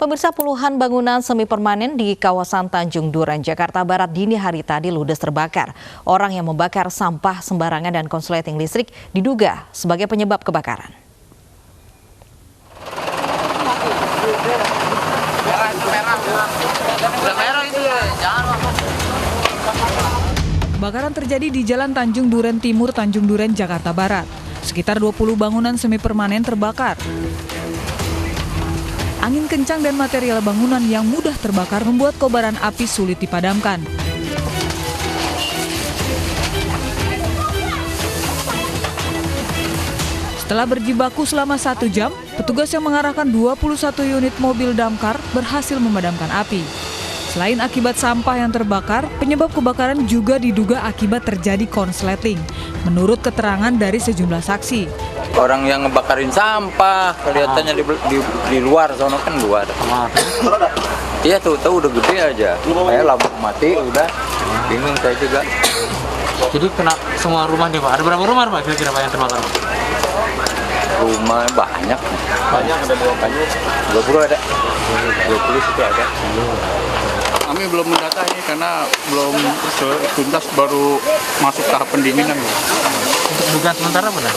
Pemirsa, puluhan bangunan semi permanen di kawasan Tanjung Duren, Jakarta Barat dini hari tadi ludes terbakar. Orang yang membakar sampah sembarangan dan konsleting listrik diduga sebagai penyebab kebakaran. Kebakaran terjadi di Jalan Tanjung Duren Timur, Tanjung Duren, Jakarta Barat. Sekitar 20 bangunan semi permanen terbakar. Angin kencang dan material bangunan yang mudah terbakar membuat kobaran api sulit dipadamkan. Setelah berjibaku selama 1 jam, petugas yang mengarahkan 21 unit mobil damkar berhasil memadamkan api. Selain akibat sampah yang terbakar, penyebab kebakaran juga diduga akibat terjadi konsleting, menurut keterangan dari sejumlah saksi. Orang yang ngebakarin sampah, kelihatannya di luar, sono kan luar. Iya tuh udah gede aja. Kayak lampu mati, udah bingung saya juga. Jadi kena semua rumah nih Pak. Ada berapa rumah Pak kira-kira Pak yang terbakar? Rumah banyak. Banyak, ada berapa? 20 ada. 20 situ ada. Kami belum mendata ini karena belum tuntas, baru masuk tahap pendinginan. Untuk dugaan sementara benar?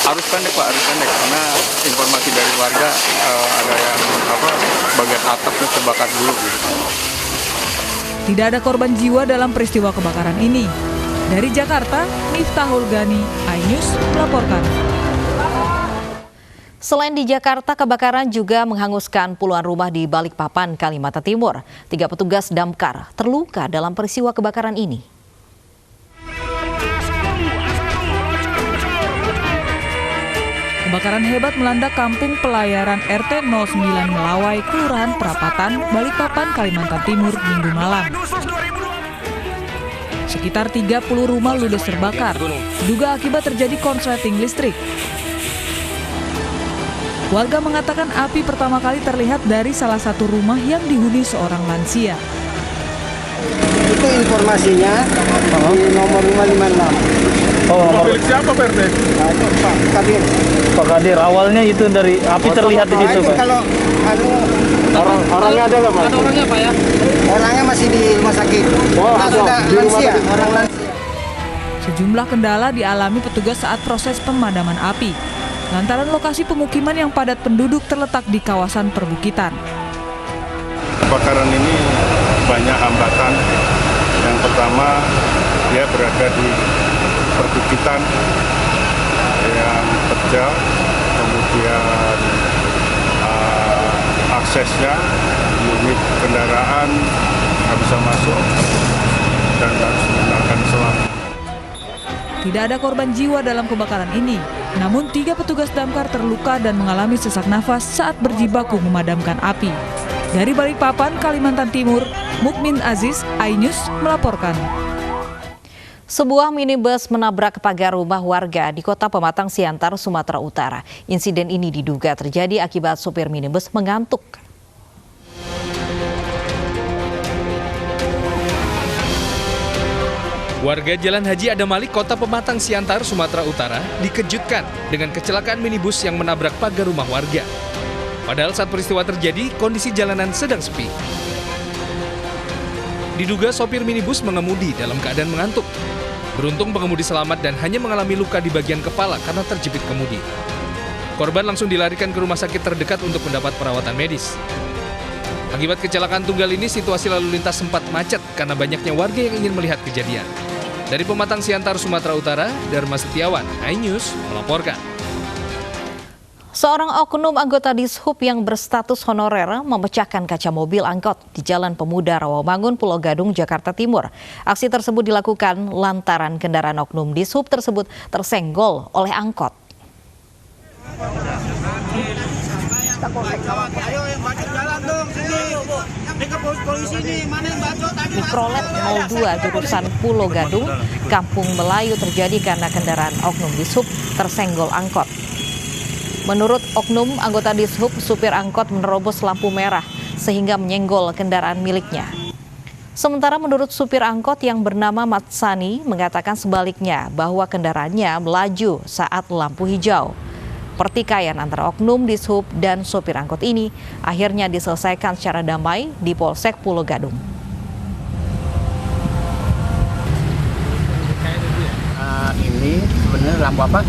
Harus pendek Pak, harus pendek karena informasi dari warga ada yang bagian atapnya terbakar dulu. Tidak ada korban jiwa dalam peristiwa kebakaran ini. Dari Jakarta, Miftahul Gani, iNews melaporkan. Selain di Jakarta, kebakaran juga menghanguskan puluhan rumah di Balikpapan, Kalimantan Timur. 3 petugas damkar terluka dalam peristiwa kebakaran ini. Kebakaran hebat melanda kampung pelayaran RT 09 Melawai, Kelurahan Perapatan, Balikpapan, Kalimantan Timur, Minggu malam. Sekitar 30 rumah ludes terbakar, diduga akibat terjadi konsleting listrik. Warga mengatakan api pertama kali terlihat dari salah satu rumah yang dihuni seorang lansia. Itu informasinya di nomor 556. Oh, milik siapa Pak RT? Pak Kadir. Pak Kadir, awalnya itu dari api terlihat di situ Pak. Kalau Orangnya ada nggak Pak? Ada orangnya Pak ya? orangnya masih di rumah sakit. Sudah lansia, orang lansia. Sejumlah kendala dialami petugas saat proses pemadaman api. Lantaran lokasi pemukiman yang padat penduduk terletak di kawasan perbukitan. Kebakaran ini banyak hambatan. Yang pertama, dia berada di perbukitan yang terjal, kemudian aksesnya unit kendaraan nggak bisa masuk dan harus menggunakan selang. Tidak ada korban jiwa dalam kebakaran ini, namun 3 petugas damkar terluka dan mengalami sesak nafas saat berjibaku memadamkan api. Dari Balikpapan, Kalimantan Timur, Mukmin Aziz, iNews melaporkan. Sebuah minibus menabrak pagar rumah warga di Kota Pematang Siantar, Sumatera Utara. Insiden ini diduga terjadi akibat sopir minibus mengantuk. Warga Jalan Haji Adamali, Kota Pematang Siantar, Sumatera Utara dikejutkan dengan kecelakaan minibus yang menabrak pagar rumah warga. Padahal saat peristiwa terjadi, kondisi jalanan sedang sepi. Diduga sopir minibus mengemudi dalam keadaan mengantuk. Beruntung pengemudi selamat dan hanya mengalami luka di bagian kepala karena terjepit kemudi. Korban langsung dilarikan ke rumah sakit terdekat untuk mendapat perawatan medis. Akibat kecelakaan tunggal ini, situasi lalu lintas sempat macet karena banyaknya warga yang ingin melihat kejadian. Dari Pematang Siantar, Sumatera Utara, Dharma Setiawan, iNews melaporkan. Seorang oknum anggota Dishub yang berstatus honorer memecahkan kaca mobil angkot di Jalan Pemuda Rawamangun, Pulau Gadung, Jakarta Timur. Aksi tersebut dilakukan lantaran kendaraan oknum Dishub tersebut tersenggol oleh angkot. Mikrolet 02 jurusan Pulau Gadung, Kampung Melayu terjadi karena kendaraan oknum Dishub tersenggol angkot. Menurut oknum anggota Dishub, supir angkot menerobos lampu merah sehingga menyenggol kendaraan miliknya. Sementara menurut supir angkot yang bernama Matsani mengatakan sebaliknya bahwa kendaraannya melaju saat lampu hijau. Pertikaian antara oknum Dishub dan sopir angkot ini akhirnya diselesaikan secara damai di Polsek Pulo Gadung. Ini sebenarnya lampu apa?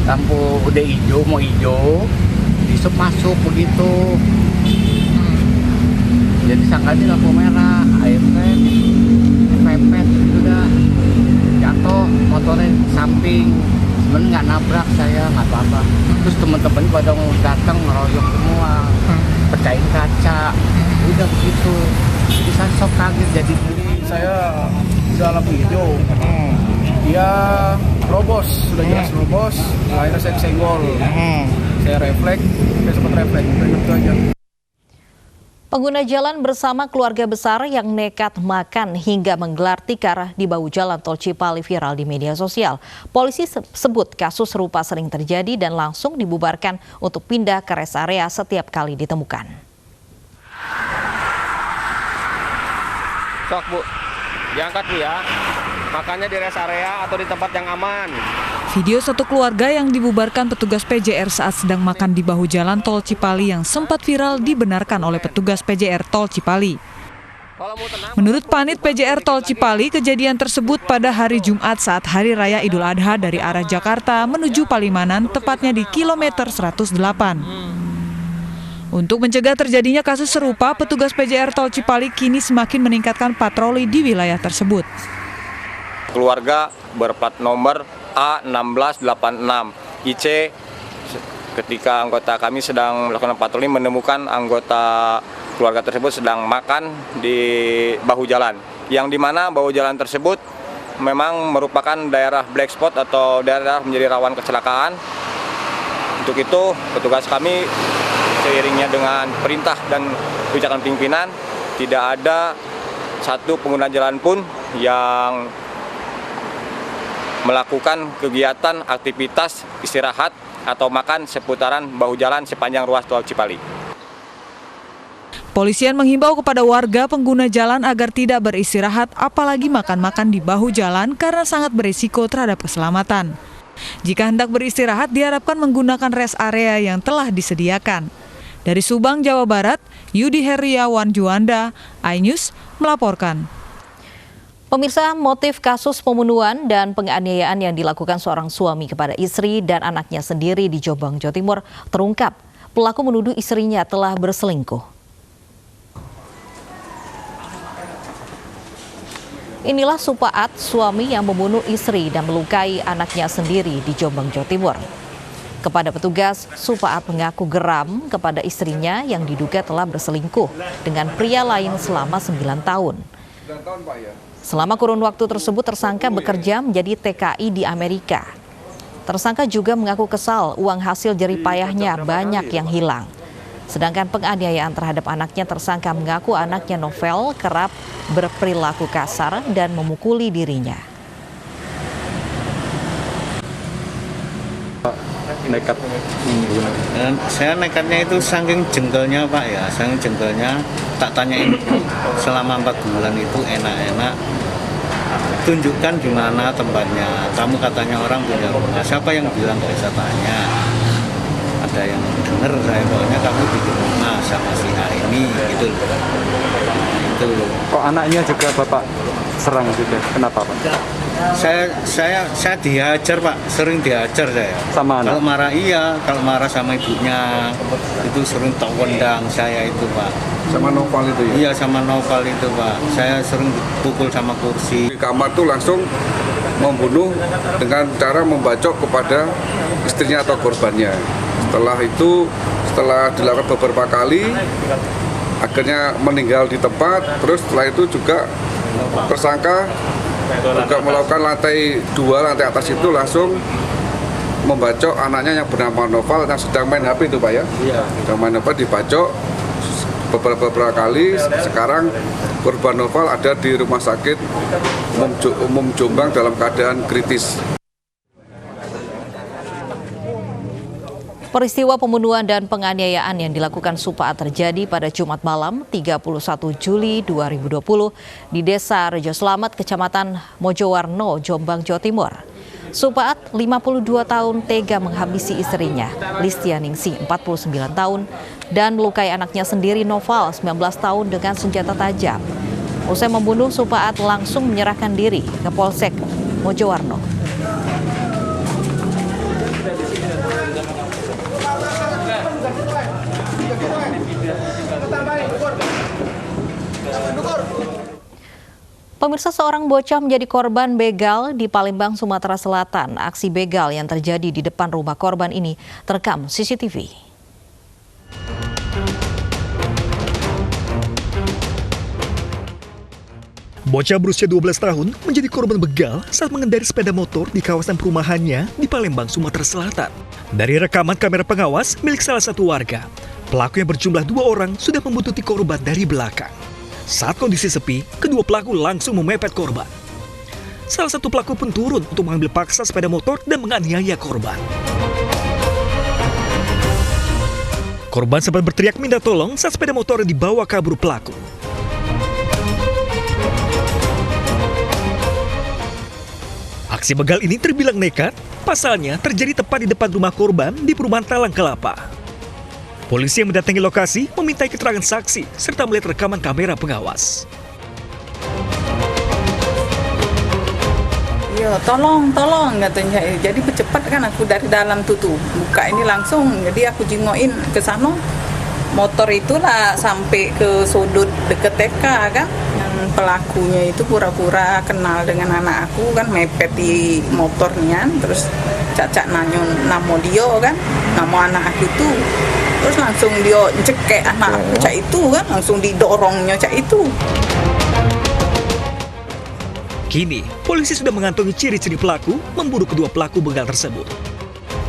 Lampu udah hijau, mau hijau, Dishub masuk begitu. Jadi sangkanya lampu merah, akhirnya pepet gitu dah. Jatuh motornya samping, sebenarnya nggak nabrak saya, nggak apa-apa. Terus teman-teman pada mau datang ngeroyok semua, pecahin kaca, udah begitu. Jadi saya sok kaget jadi saya udah lampu hijau. Dia robos, sudah jelas robos. Akhirnya saya kesenggol. Saya refleks, saya sempat refleks, itu aja. Pengguna jalan bersama keluarga besar yang nekat makan hingga menggelar tikar di bahu jalan tol Cipali viral di media sosial. Polisi sebut kasus serupa sering terjadi dan langsung dibubarkan untuk pindah ke rest area setiap kali ditemukan. Sok Bu, diangkat Bu ya. Makanya di rest area atau di tempat yang aman. Video satu keluarga yang dibubarkan petugas PJR saat sedang makan di bahu jalan tol Cipali yang sempat viral dibenarkan oleh petugas PJR tol Cipali. Menurut Panit PJR tol Cipali, kejadian tersebut pada hari Jumat saat Hari Raya Idul Adha dari arah Jakarta menuju Palimanan, tepatnya di kilometer 108. Untuk mencegah terjadinya kasus serupa, petugas PJR tol Cipali kini semakin meningkatkan patroli di wilayah tersebut. Keluarga berplat nomor A1686 IC ketika anggota kami sedang melakukan patroli menemukan anggota keluarga tersebut sedang makan di bahu jalan, yang dimana bahu jalan tersebut memang merupakan daerah black spot atau daerah menjadi rawan kecelakaan. Untuk itu petugas kami seiringnya dengan perintah dan kebijakan pimpinan tidak ada satu pengguna jalan pun yang melakukan kegiatan aktivitas istirahat atau makan seputaran bahu jalan sepanjang ruas tol Cipali. Polisian menghimbau kepada warga pengguna jalan agar tidak beristirahat apalagi makan-makan di bahu jalan karena sangat berisiko terhadap keselamatan. Jika hendak beristirahat diharapkan menggunakan rest area yang telah disediakan. Dari Subang, Jawa Barat, Yudi Heriawan Juanda, iNews melaporkan. Pemirsa, motif kasus pembunuhan dan penganiayaan yang dilakukan seorang suami kepada istri dan anaknya sendiri di Jombang, Jawa Timur terungkap. Pelaku menuduh istrinya telah berselingkuh. Inilah Supaat, suami yang membunuh istri dan melukai anaknya sendiri di Jombang, Jawa Timur. Kepada petugas, Supaat mengaku geram kepada istrinya yang diduga telah berselingkuh dengan pria lain selama 9 tahun. Selama kurun waktu tersebut, tersangka bekerja menjadi TKI di Amerika. Tersangka juga mengaku kesal uang hasil jerih payahnya banyak yang hilang. Sedangkan penganiayaan terhadap anaknya, tersangka mengaku anaknya Novel kerap berperilaku kasar dan memukuli dirinya. Nekat. Saya nekatnya itu saking jengkelnya Pak ya, saking jengkelnya tak tanyain selama 4 bulan itu enak-enak. Tunjukkan di mana tempatnya. Kamu katanya orang punya rumah. Siapa yang bilang saya tanya? Ada yang dengar saya pokoknya kamu bikin rumah sama si A ini gitu. Itu. Kok anaknya juga Bapak serang juga? Kenapa Pak? Saya dihajar Pak, sering dihajar saya. Sama anak? Kalau marah iya, kalau marah sama ibunya itu sering tendang saya itu Pak. Sama Novel itu ya? Iya sama Novel itu Pak, saya sering dipukul sama kursi. Di kamar tuh langsung membunuh dengan cara membacok kepada istrinya atau korbannya. Setelah itu, setelah dilakukan beberapa kali, akhirnya meninggal di tempat. Terus setelah itu juga tersangka juga melakukan lantai 2, lantai atas itu langsung membacok anaknya yang bernama Novel yang sedang main HP itu Pak ya? Iya. Sedang main HP dibacok beberapa kali. Sekarang korban Novel ada di Rumah Sakit Umum Jombang dalam keadaan kritis. Peristiwa pembunuhan dan penganiayaan yang dilakukan Supaat terjadi pada Jumat malam 31 Juli 2020 di Desa Rejo Slamet, Kecamatan Mojowarno, Jombang, Jawa Timur. Supaat, 52 tahun, tega menghabisi istrinya, Listianingsih, 49 tahun, dan melukai anaknya sendiri, Noval, 19 tahun, dengan senjata tajam. Usai membunuh, Supaat langsung menyerahkan diri ke Polsek Mojowarno. Pemirsa, seorang bocah menjadi korban begal di Palembang, Sumatera Selatan. Aksi begal yang terjadi di depan rumah korban ini terekam CCTV. Bocah berusia 12 tahun menjadi korban begal saat mengendari sepeda motor di kawasan perumahannya di Palembang, Sumatera Selatan. Dari rekaman kamera pengawas milik salah satu warga, pelaku yang berjumlah 2 orang sudah membuntuti korban dari belakang. Saat kondisi sepi, kedua pelaku langsung memepet korban. Salah satu pelaku pun turun untuk mengambil paksa sepeda motor dan menganiaya korban. Korban sempat berteriak minta tolong saat sepeda motor dibawa kabur pelaku. Aksi begal ini terbilang nekat, pasalnya terjadi tepat di depan rumah korban di perumahan Talang Kelapa. Polisi yang mendatangi lokasi memintai keterangan saksi serta melihat rekaman kamera pengawas. Iya, tolong katanya. Jadi cepat kan aku dari dalam tutup buka ini langsung. Jadi aku jengokin ke sana. Motor itulah sampai ke sudut deket TK kan. Yang pelakunya itu pura-pura kenal dengan anak aku kan, mepet di motornya. Terus cacak nanya nama dia kan, nama anak aku itu. Terus langsung dia cekek anak aku cak itu kan, langsung didorongnya cak itu. Kini, polisi sudah mengantongi ciri-ciri pelaku memburu kedua pelaku begal tersebut.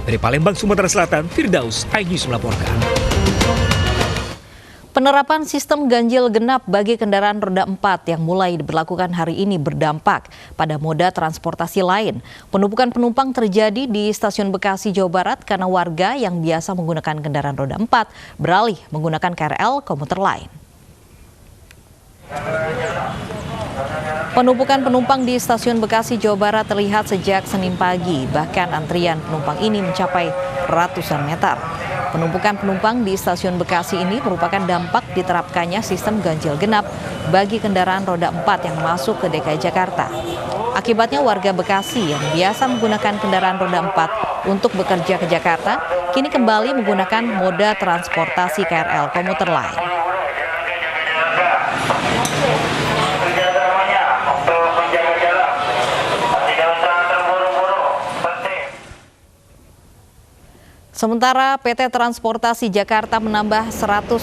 Dari Palembang, Sumatera Selatan, Firdaus, iNews melaporkan. Penerapan sistem ganjil genap bagi kendaraan roda 4 yang mulai diberlakukan hari ini berdampak pada moda transportasi lain. Penumpukan penumpang terjadi di stasiun Bekasi, Jawa Barat karena warga yang biasa menggunakan kendaraan roda 4 beralih menggunakan KRL komuter lain. Penumpukan penumpang di stasiun Bekasi, Jawa Barat terlihat sejak Senin pagi, bahkan antrian penumpang ini mencapai ratusan meter. Penumpukan penumpang di stasiun Bekasi ini merupakan dampak diterapkannya sistem ganjil genap bagi kendaraan roda 4 yang masuk ke DKI Jakarta. Akibatnya warga Bekasi yang biasa menggunakan kendaraan roda 4 untuk bekerja ke Jakarta, kini kembali menggunakan moda transportasi KRL komuter lain. Sementara PT Transportasi Jakarta menambah 155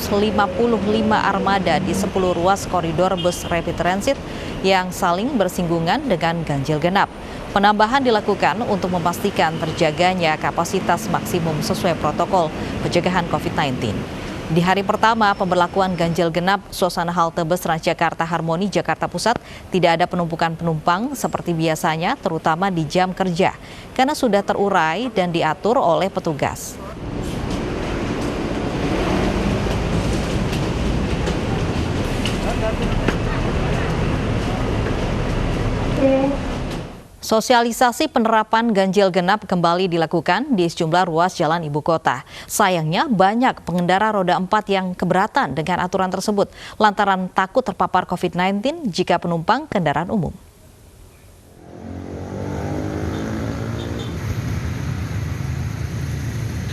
armada di 10 ruas koridor bus rapid transit yang saling bersinggungan dengan ganjil genap. Penambahan dilakukan untuk memastikan terjaganya kapasitas maksimum sesuai protokol pencegahan COVID-19. Di hari pertama pemberlakuan ganjil genap, suasana halte bus Transjakarta Harmoni Jakarta Pusat tidak ada penumpukan penumpang seperti biasanya, terutama di jam kerja, karena sudah terurai dan diatur oleh petugas. Sosialisasi penerapan ganjil genap kembali dilakukan di sejumlah ruas jalan ibu kota. Sayangnya banyak pengendara roda 4 yang keberatan dengan aturan tersebut lantaran takut terpapar COVID-19 jika penumpang kendaraan umum.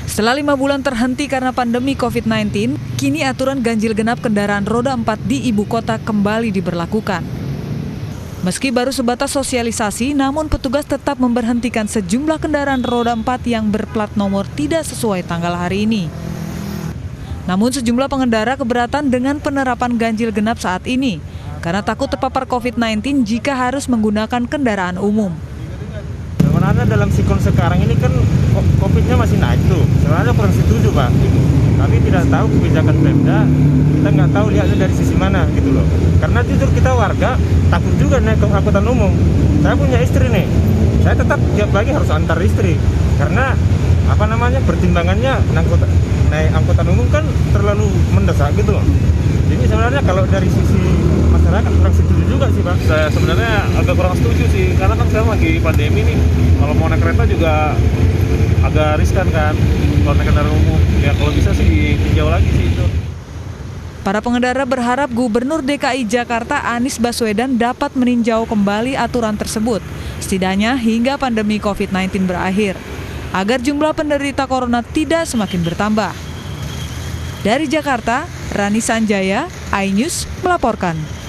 Setelah 5 bulan terhenti karena pandemi COVID-19, kini aturan ganjil genap kendaraan roda 4 di ibu kota kembali diberlakukan. Meski baru sebatas sosialisasi, namun petugas tetap memberhentikan sejumlah kendaraan roda 4 yang berplat nomor tidak sesuai tanggal hari ini. Namun sejumlah pengendara keberatan dengan penerapan ganjil genap saat ini, karena takut terpapar COVID-19 jika harus menggunakan kendaraan umum. Sebenarnya dalam sikon sekarang ini kan COVID-nya masih naik tuh. Sebenarnya kurang setuju Pak. Tapi tidak tahu kebijakan Pemda, kita nggak tahu lihatnya dari sisi mana gitu loh. Karena jujur kita warga takut juga naik ke angkutan umum. Saya punya istri nih, saya tetap tiap pagi harus antar istri. Karena pertimbangannya naik angkutan umum kan terlalu mendesak gitu loh. Jadi sebenarnya kalau dari sisi masyarakat kurang setuju juga sih Pak. Saya sebenarnya agak kurang setuju sih, karena kan sekarang lagi pandemi nih. Kalau mau naik kereta juga agak riskan kan, kalau naik kendaraan umum. Ya kalau bisa sih ditinjau lagi sih itu. Para pengendara berharap Gubernur DKI Jakarta Anies Baswedan dapat meninjau kembali aturan tersebut, setidaknya hingga pandemi COVID-19 berakhir, agar jumlah penderita corona tidak semakin bertambah. Dari Jakarta, Rani Sanjaya, iNews melaporkan.